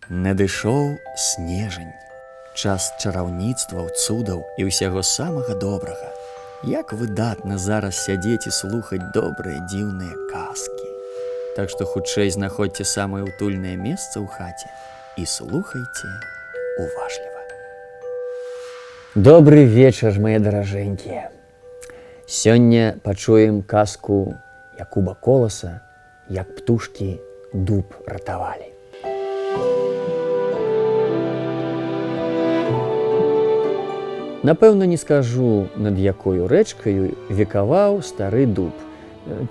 Надышоў снежань, час чараўніцтваў, цудаў і ўсяго самага добрага. Як выдатна зараз сядзець і слухаць добрыя дзіўныя казкі. Так што хутчэй знаходзьце самае ўтульнае месца ў хаце і слухайце уважліва. Добры вечар, мае даражэнькія. Сёння пачуем казку Якуба Коласа, як птушкі дуб ратавалі. Напэўна, не скажу, над якою рэчкаю векаваў стары дуб.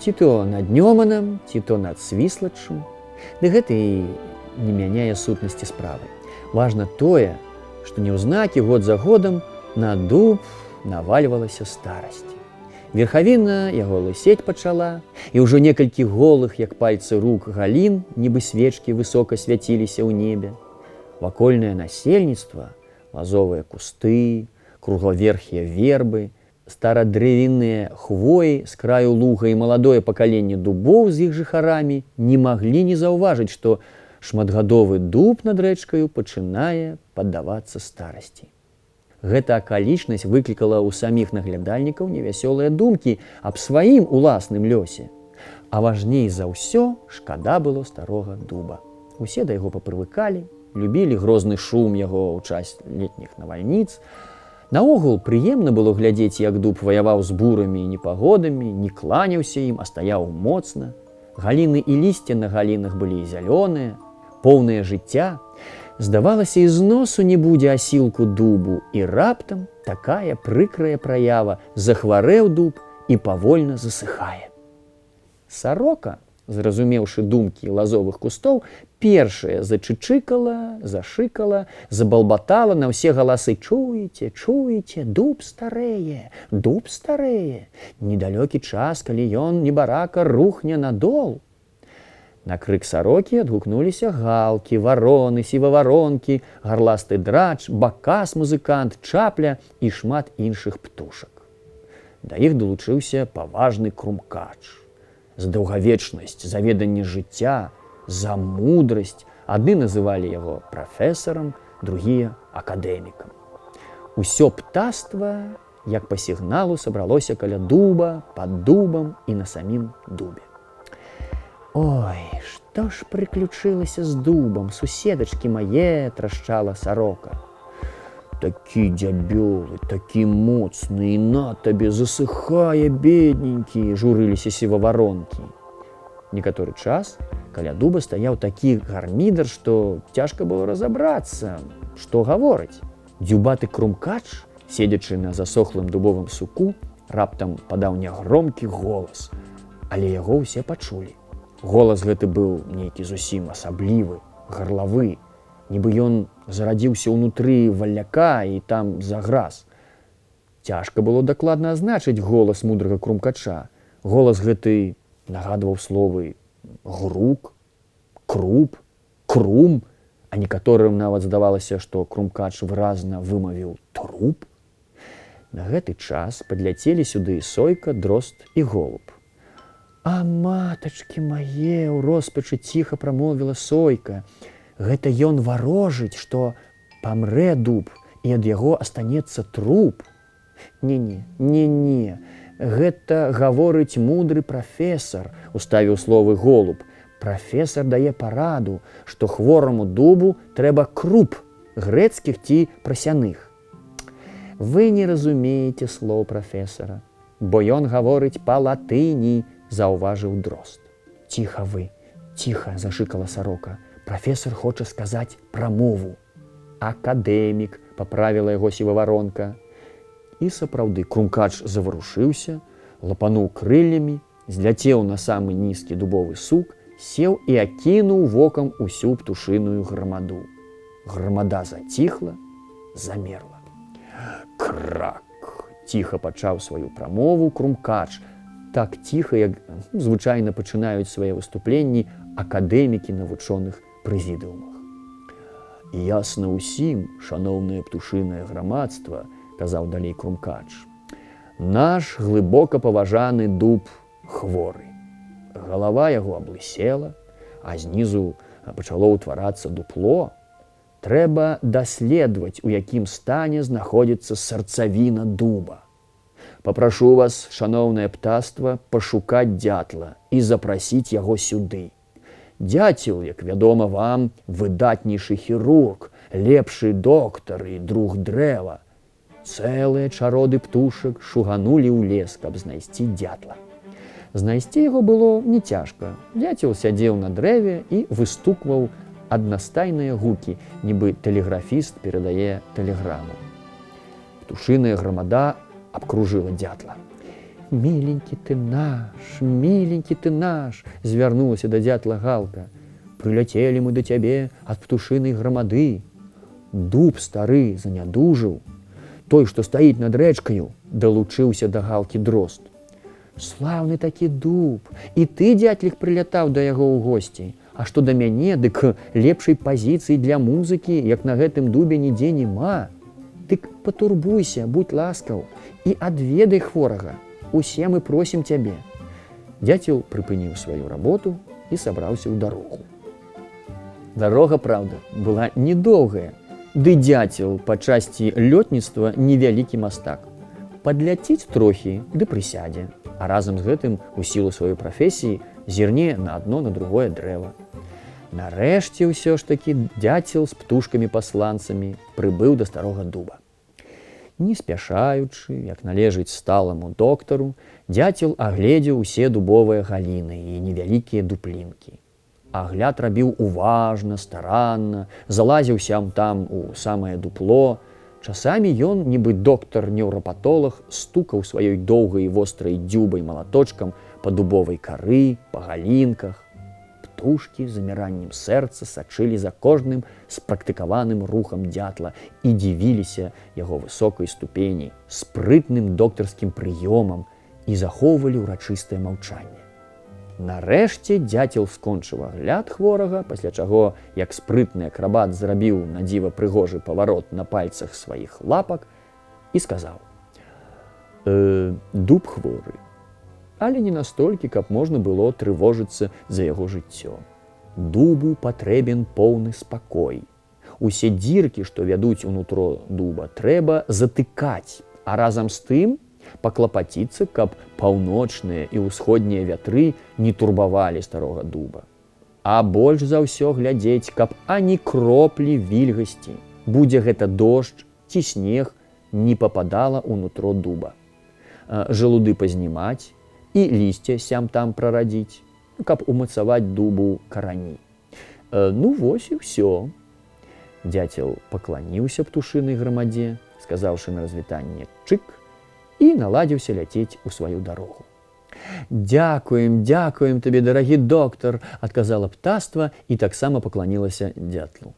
Ці то над Нёманам, ці то над Свіслаччам. Ды гэта і не мяняе сутнасці справы. Важна тое, што неўзнакі год за годам на дуб навальвалася старасць. Верхавіна яго лысець пачала, і ўжо некалькі голых, як пальцы рук, галін, нібы свечкі высока свяціліся ў небе. Вакольнае насельніцтва, лазовыя кусты, круглаверхія вербы, старадрэвінныя хвоі з краю луга і маладое пакаленне дубоў з іх жыхарамі не маглі не заўважыць, што шматгадовы дуб над рэчкаю пачынае паддавацца старасці. Гэта акалічнасць выклікала ў саміх наглядальнікаў невясёлыя думкі аб сваім уласным лёсе. А важней за ўсё шкада было старога дуба. Усе да яго папрывыкалі, любілі грозны шум яго ў час летніх навальніц. Наогул прыемна было глядзець, як дуб ваяваў з бурамі і непагодамі, не кланяўся ім, а стаяў моцна. Галіны і лісце на галінах былі зялёныя, поўныя жыцця. Здавалася, і з носу не будзе асілку дубу, і раптам такая прыкрая праява: захварэў дуб і павольна засыхае. Сарока, зразумеўшы думкі лазовых кустоў, першая зачычыкала, зашыкала, забалбатала на ўсе галасы: чуеце, чуеце, дуб старэе, дуб старэе. Недалёкі час, калі ён, небарака, рухне на дол. На крык сарокі адгукнуліся галкі, вароны, сіваваронкі, гарласты драч, бакас музыкант, чапля і шмат іншых птушак. Да іх далучыўся паважны крумкач. За даўгавечнасць, за веданне жыцця, за мудрасць. Адны называлі яго прафесарам, другія акадэмікам. Усё птаства, як па сігналу, сабралося каля дуба, пад дубам і на самім дубе. Ой, што ж прыключылася з дубам, суседачкі мае, трашчала сарока. Такі дзябёлы, такі моцны, і на табе засыхае, бедненькі, журыліся сіваваронкі. Некаторы час каля дуба стаяў такі гармідар, што цяжка было разабрацца, што гаворыць. Дзюбаты крумкач, седзячы на засохлым дубовым суку, раптам падаў нягромкі голас, але яго ўсе пачулі. Голас гэты быў нейкі зусім асаблівы, гарлавы, нібы ён зарадзіўся ўнутры валляка і там заграз. Цяжка было дакладна азначыць голас мудрага крумкача. Голас гэты нагадваў словы грук, круп, крум, а некаторым нават здавалася, што крумкач выразна вымавіў труп. На гэты час падляцелі сюды сойка, дрозд і голуб. А матачкі мае, у роспачы ціха прамовіла сойка. Гэта ён варожыць, што памрэ дуб, і ад яго астанецца труп. Не, гэта гаворыць мудры прафесар, уставіў словы голуб. Прафесар дае параду, што хвораму дубу трэба круп, грэцкіх ці прасяных. Вы не разумееце слоў прафесара, бо ён гаворыць па-латыні, заўважыў дрозд. Ціха вы, ціха, зашыкала сарока. Прафесар хоча сказаць прамову. Акадэмік, паправіла яго сіваваронка. І сапраўды крумкач заварушыўся, лапануў крыллямі, зляцеў на самы нізкі дубовы сук, сеў і акінуў вокам усю птушыную грамаду. Грамада заціхла, замерла. Крак! Ціха пачаў сваю прамову крумкач. Так ціха, як звычайна пачынаюць свае выступленні акадэмікі на вучоных прэзідыумах. Ясна ўсім, шаноўнае птушынае грамадства, казаў далей крумкач, наш глыбока паважаны дуб хворы. Галава яго аблысела, а знізу пачало ўтварацца дупло, трэба даследаваць, у якім стане знаходзіцца сарцавіна дуба. Папрашу вас, шаноўнае птаства, пашукаць дятла і запрасіць яго сюды. Дяцел, як вядома вам, выдатнейшы хірург, лепшы доктар і друг дрэва. Цэлыя чароды птушак шуганулі ў лес, каб знайсці дятла. Знайсці яго было не цяжка. Дяцел сядзеў на дрэве і выстукваў аднастайныя гукі, нібы тэлеграфіст перадае тэлеграму. Птушыная грамада абкружыла дятла. «Миленькі ты наш!» звярнулася да дятла галка. «Прыляцелі мы да цябе ад птушынай грамады. Дуб стары занядужыў. Той, што стаіць над рэчкаю, далучыўся да галкі дрозд. Слаўны такі дуб, і ты, дятлік, прылятаў да яго ў госці. А што да мяне, дык лепшай пазіцыі для музыкі, як на гэтым дубе нідзе няма. Дык патурбуйся, будь ласкаў, і адведай хворага. Усе мы просім цябе». Дяцел прыпыніў сваю работу і сабраўся ў дарогу. Дарога, праўда, была недоўгая, ды дяцел па часці лётніцтва невялікі мастак. Падляціць трохі ды прысядзе, а разам з гэтым у сілу сваёй прафесіі зірне на адно, на другое дрэва. Нарэшце ўсё ж такі дяцел з птушкамі-пасланцамі прыбыў да старога дуба. Не спяшаючы, як належыць сталаму доктару, дяцел агледзеў усе дубовыя галіны і невялікія дуплінкі. Агляд рабіў уважна, старанна, залазіў сям-там у самае дупло. Часамі ён, нібы доктар-неўрапатолаг, стукаў сваёй доўгай і вострай дзюбай малаточкам па дубовай кары, па галінках. Птушкі з заміраннем сэрца сачылі за кожным спрактыкаваным рухам дятла і дзівіліся яго высокай ступені, спрытным доктарскім прыёмам і захоўвалі ўрачыстае маўчанне. Нарэшце дзяцел скончыў агляд хворага, пасля чаго, як спрытны акрабат зрабіў на дзіва прыгожы паварот на пальцах сваіх лапак і сказаў: «Дуб хворы, але не настолькі, каб можна было трывожыцца за яго жыццё. Дубу патрэбен поўны спакой. Усе дзіркі, што вядуць унутро дуба, трэба затыкаць, а разам з тым паклапаціцца, каб паўночныя і ўсходнія вятры не турбавалі старога дуба. А больш за ўсё глядзець, каб ані кроплі вільгасці, будзе гэта дождж ці снег, не пападала ўнутро дуба. Жалуды пазнімаць і лісце сям-там прарадзіць, каб умацаваць дубу карані. Ну вось і ўсё». Дзяцел пакланіўся птушынай грамадзе, сказаўшы на развітанне «чык», і наладзіўся ляцець у сваю дарогу. «Дзякуем, дзякуем табе, дарагі доктар», адказала птаства і таксама пакланілася дятлу.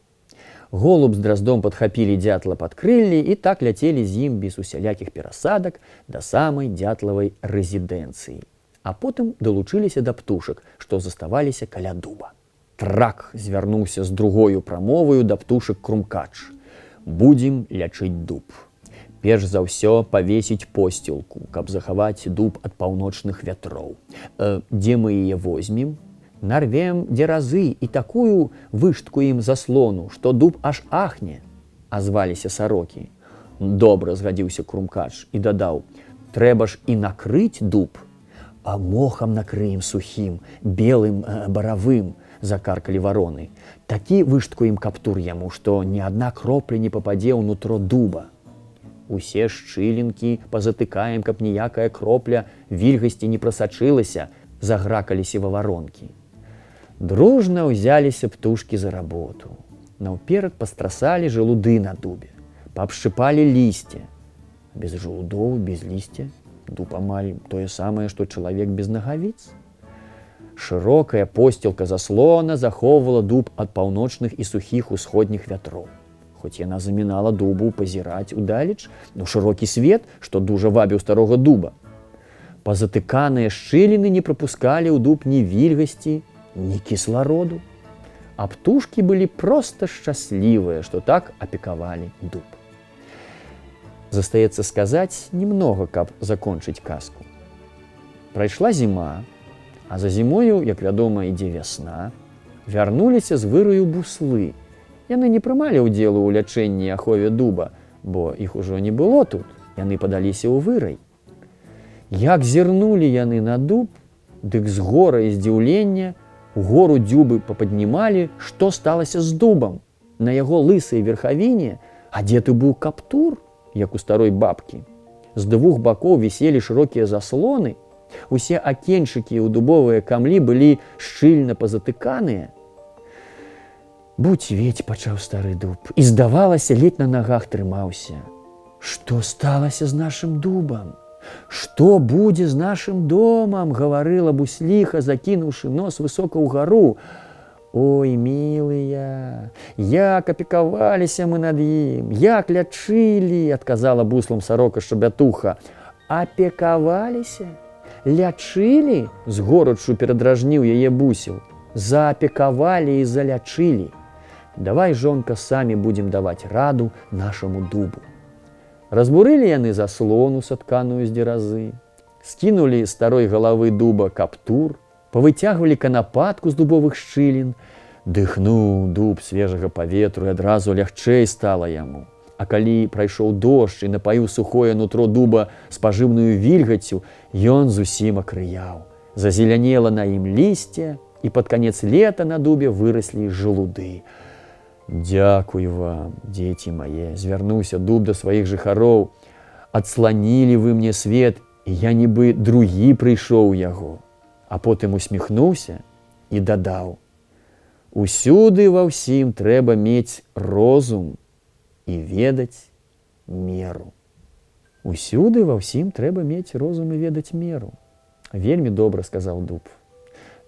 Голуб з драздом падхапілі дятла пад крыллі і так ляцелі з ім без усялякіх перасадак да самай дятлавай рэзідэнцыі. А потым далучыліся да птушак, што заставаліся каля дуба. Трак звярнуўся з другою прамоваю да птушак крумкач: «Будзем лячыць дуб. Перш за ўсё павесіць посцілку, каб захаваць дуб ад паўночных вятроў. Дзе мы яе возьмем? Нарвем дзе разы і такую выштку заслону, што дуб аж ахне», – азваліся сарокі. Добра згадзіўся крумкач і дадаў: «Трэба ж і накрыць дуб». «А мохам накрыем сухім, белым, баравым», – закаркалі вароны. «Такі выштку каптур яму, што ні адна кропля не пападзе ўнутро дуба. Усе шчылінкі пазатыкаем, каб ніякая кропля вільгасці не прасачылася», – загракаліся ваваронкі. Дружна ўзяліся птушкі за работу. Наўперад пастрасалі жалуды на дубе, паабшчыпалі лісце. Без жалудоў, без лісця дуб амаль тое самае, што чалавек без нагавіц. Шырокая посцілка заслона захоўвала дуб ад паўночных і сухіх усходніх вятроў. Хоць яна замінала дубу пазіраць удалеч, но шырокі свет, што дужа вабіў старога дуба. Пазатыканыя шчыліны не прапускалі ў дуб ні вільгасці, ні кіслароду. А птушкі былі проста шчаслівыя, што так апекавалі дуб. Застаецца сказаць немнога, каб закончыць казку. Прайшла зіма, а за зімою, як вядома, ідзе вясна, вярнуліся з выраю буслы Яны не прымалі ўдзелу ў лячэнні і ахове дуба, бо іх ужо не было тут, яны падаліся ў вырай. Як зірнулі яны на дуб, дык з гора і здзіўлення угору дзюбы пападнімалі, што сталася з дубам. На яго лысай верхавіне адзеты быў каптур, як у старой бабкі. З двух бакоў віселі шырокія заслоны, усе акенчыкі ў дубовыя камлі былі шчыльна пазатыканыя. Будзь-ведь, пачаў стары дуб, і, здавалася, ледзь на нагах трымаўся. Што сталася з нашым дубам? Што будзе з нашым домам? Гаварыла бусліха, закінуўшы нос высока ўгару. Ой, мілыя, як апекаваліся мы над ім, як лячылі, адказала буслам сарока шчабятуха. Апекаваліся? Лячылі? З горачу перадражніў яе бусел. Заапекавалі і залячылі. Давай, жонка, самі будзем даваць раду нашаму дубу. Разбурылі яны заслону, сатканую з дзеразы, скінулі з старой галавы дуба каптур, павыцягвалі канапатку з дубовых шчылін, дыхнуў дуб свежага паветру і адразу лягчэй стала яму. А калі прайшоў дождж і напаіў сухое нутро дуба спажыўную вільгаццю, ён зусім акрыяў. Зазелянела на ім лісце, і пад канец лета на дубе выраслі жалуды. Дзякуй вам, дзеці мае, звярнуўся дуб да сваіх жыхароў. Адсланілі вы мне свет, і я нібы другі прыйшоў у яго. А потым усміхнуўся і дадаў: усюды ва ўсім трэба мець розум і ведаць меру. Усюды ва ўсім трэба мець розум і ведаць меру. Вельмі добра, сказаў дуб.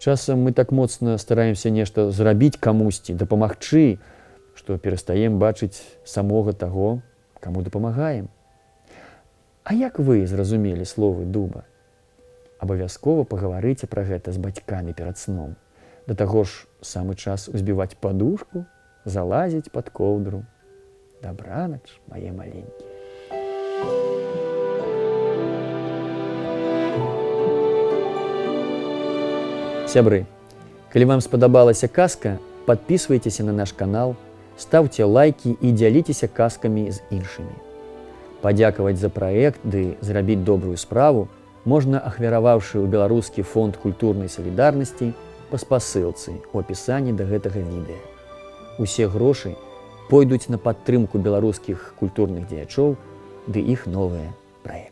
Часам мы так моцна стараемся нешта зрабіць камусьці, дапамагчы, што перастаем бачыць самога таго, каму дапамагаем. А як вы зразумелі словы дуба? Абавязкова пагаварыце пра гэта з бацькамі перад сном. Да таго ж самы час узбіваць падушку, залазіць пад коўдру. Дабранач, мае маленькія. Сябры, калі вам спадабалася казка, падпісвайцеся на наш канал, стаўце лайкі і дзяліцеся казкамі з іншымі. Падзякаваць за праект ды зрабіць добрую справу можна, ахвяраваўшы ў Беларускі фонд культурнай салідарнасці па спасылцы ў апісанні да гэтага відэа. Усе грошы пойдуць на падтрымку беларускіх культурных дзеячоў ды іх новыя праекты.